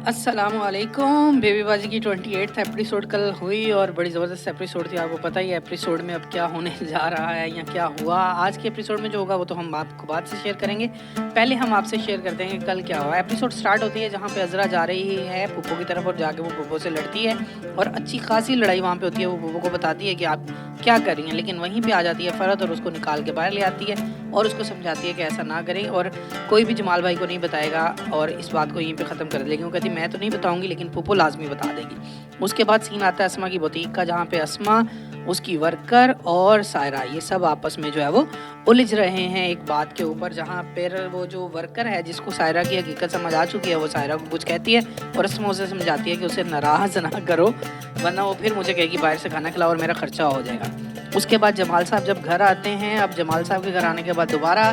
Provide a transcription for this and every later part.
अस्सलामुअलैकुम। बेबीबाजी की 28th episode कल हुई और बड़ी ज़बरदस्त एपिसोड थी। आपको पता ही है एपिसोड में अब क्या होने जा रहा है या क्या हुआ। आज के एपिसोड में जो होगा वो तो हम आपको बाद से शेयर करेंगे। पहले हम आपसे शेयर करते हैं कि कल क्या हुआ। एपिसोड स्टार्ट होती है जहाँ पे अज़रा जा रही है पुप्पो की तरफ और जाके वो पुप्पो से लड़ती है और अच्छी खासी लड़ाई वहाँ पे होती है। वो पुप्पो को बताती है कि आप क्या कर रही हैं, लेकिन वहीं पे आ जाती है फ़रत और उसको निकाल के बाहर ले आती है और उसको समझाती है कि ऐसा ना करें और कोई भी जमाल भाई को नहीं बताएगा और इस बात को यहीं पे ख़त्म कर देगी। वो कहती मैं तो नहीं बताऊंगी लेकिन पुप्पो लाजमी बता देगी। उसके बाद सीन आता है अस्मा की बुटीक का, जहाँ पे अस्मा, उसकी वर्कर और सायरा ये सब आपस में जो है वो उलझ रहे हैं एक बात के ऊपर। जहाँ पर वो जो वर्कर है जिसको सायरा की हकीकत समझ आ चुकी है, वो सायरा को कुछ कहती है और अस्मा उसे समझाती है कि उसे नाराज़ ना करो वरना वो फिर मुझे कहेगी बाहर से खाना खिलाओ और मेरा खर्चा हो जाएगा। उसके बाद जमाल साहब जब घर आते हैं, अब जमाल साहब के घर आने के बाद दोबारा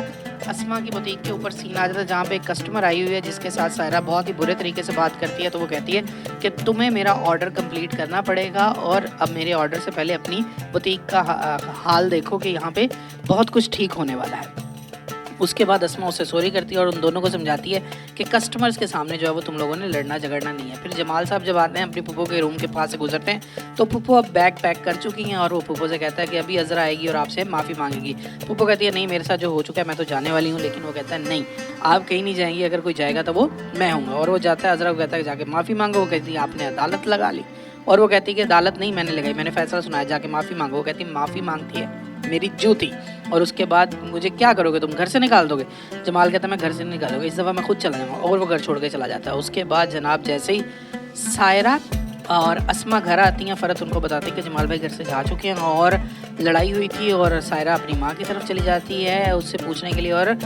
अस्मा की बुटीक के ऊपर सीन आ जाता है जहाँ पे एक कस्टमर आई हुई है जिसके साथ सायरा बहुत ही बुरे तरीके से बात करती है। तो वो कहती है कि तुम्हें मेरा ऑर्डर कंप्लीट करना पड़ेगा और अब मेरे ऑर्डर से पहले अपनी बुटीक का हाल देखो कि यहाँ पे बहुत कुछ ठीक होने वाला है। उसके बाद अस्मा उससे सॉरी करती है और उन दोनों को समझाती है कि कस्टमर्स के सामने जो है वो तुम लोगों ने लड़ना झगड़ना नहीं है। फिर जमाल साहब जब आते हैं अपनी पुप्पो के रूम के पास से गुजरते हैं तो पुप्पो अब बैग पैक कर चुकी हैं और वो पुप्पो से कहता है कि अभी अज़रा आएगी और आपसे माफ़ी मांगेगी। पुप्पो कहती है नहीं, मेरे साथ जो हो चुका है मैं तो जाने वाली हूँ। लेकिन वो कहता है नहीं, आप कहीं नहीं जाएंगी, अगर कोई जाएगा तो वो मैं हूँ। और वो जाता है, अज़रा को कहता है जाके माफ़ी मांगो। वो कहती है आपने अदालत लगा ली और वो कहती है कि अदालत नहीं मैंने लगाई, मैंने फैसला सुनाया, जाके माफ़ी मांगो। वो कहती है माफ़ी मांगती है मेरी जूती और उसके बाद मुझे क्या करोगे, तुम घर से निकाल दोगे। जमाल कहता है मैं घर से नहीं निकालोगे, इस दफ़ा मैं खुद चला जाऊँगा और वो घर छोड़ के चला जाता है। उसके बाद जनाब जैसे ही सायरा और अस्मा घर आती हैं, फ़रत उनको बताती है कि जमाल भाई घर से जा चुके हैं और लड़ाई हुई थी और सायरा अपनी माँ की तरफ चली जाती है उससे पूछने के लिए और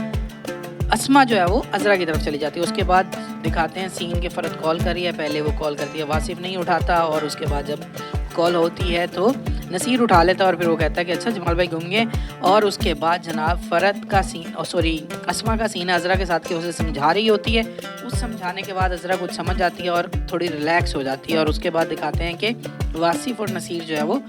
अस्मा जो है वो अज़रा की तरफ चली जाती है। उसके बाद दिखाते हैं सीन के फ़रत कॉल करी है, पहले वो कॉल करती है, वासिफ नहीं उठाता और उसके बाद जब कॉल होती है तो नसीर उठा लेता है और फिर वो कहता है कि अच्छा जमाल भाई घूम गए। और उसके बाद जनाब फ़रत का सीन अस्मा का सीन अज़रा के साथ कि उसे समझा रही होती है। उस समझाने के बाद अज़रा कुछ समझ जाती है और थोड़ी रिलैक्स हो जाती है और उसके बाद दिखाते हैं कि वासिफ और नसीर जो है वो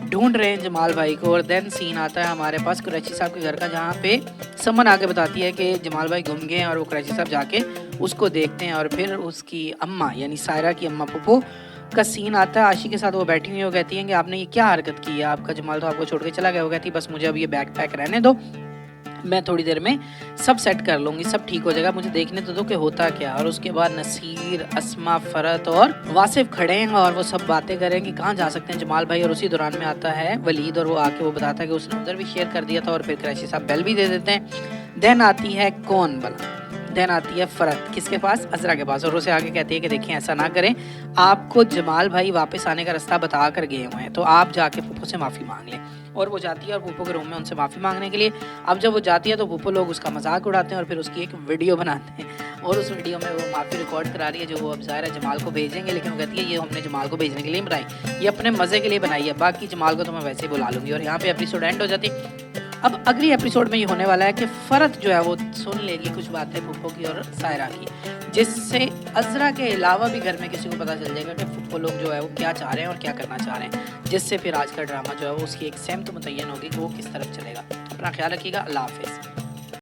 ढूंढ रहे हैं जमाल भाई को। और देन सीन आता है हमारे पास कुरैशी साहब के घर का, जहाँ पे समन आके बताती है कि जमाल भाई गुम गए हैं और वो कुरैशी साहब जाके उसको देखते हैं। और फिर उसकी अम्मा यानी सायरा की अम्मा पुप्पो का सीन आता है। आशी के साथ वो बैठी हुई है, वो कहती हैं कि आपने ये क्या हरकत की है, आपका जमाल तो आपको छोड़ के चला गया। वो कहती है बस मुझे अब ये बैग पैक रहने दो, मैं थोड़ी देर में सब सेट कर लूँगी, सब ठीक हो जाएगा, मुझे देखने तो दो कि होता क्या। और उसके बाद नसीर, अस्मा, फ़रत और वासिफ खड़े हैं और वो सब बातें करें कि कहाँ जा सकते हैं जमाल भाई। और उसी दौरान में आता है वलीद और वो आके वो बताता है कि उसने उधर भी शेयर कर दिया था और फिर कुरैशी साहब बेल भी दे देते हैं। देन आती है कौन भला, देन आती है फ़रत किसके पास, अज़रा के पास, और उसे आगे कहती है कि देखिए ऐसा ना करें, आपको जमाल भाई वापस आने का रास्ता बता कर गए हुए हैं तो आप जाके पुप्पो से माफ़ी मांग लें। और वो जाती है और पुप्पो के रूम में उनसे माफ़ी मांगने के लिए। अब जब वो जाती है तो पुप्पो लोग उसका मजाक उड़ाते हैं और फिर उसकी एक वीडियो बनाते हैं और उस वीडियो में वो माफ़ी रिकॉर्ड करा रही है जो वो अब ज़ाहिर है जमाल को भेजेंगे। लेकिन वो कहती है ये हमने जमाल को भेजने के लिए बनाई, ये अपने मज़े के लिए बनाई है, बाकी जमाल को तो मैं वैसे ही बुला लूँगी। और यहाँ पे एपिसोड एंड हो जाती है। अब अगली एपिसोड में ये होने वाला है कि फ़रत जो है वो सुन लेगी कुछ बातें पुप्पो की और सायरा की, जिससे अज़रा के अलावा भी घर में किसी को पता चल जाएगा कि पुप्पो लोग जो है वो क्या चाह रहे हैं और क्या करना चाह रहे हैं, जिससे फिर आज का ड्रामा जो है वो उसकी एक सेमत मुतय्यन होगी कि वो किस तरफ चलेगा। अपना ख्याल रखिएगा। अल्लाह हाफ़िज़।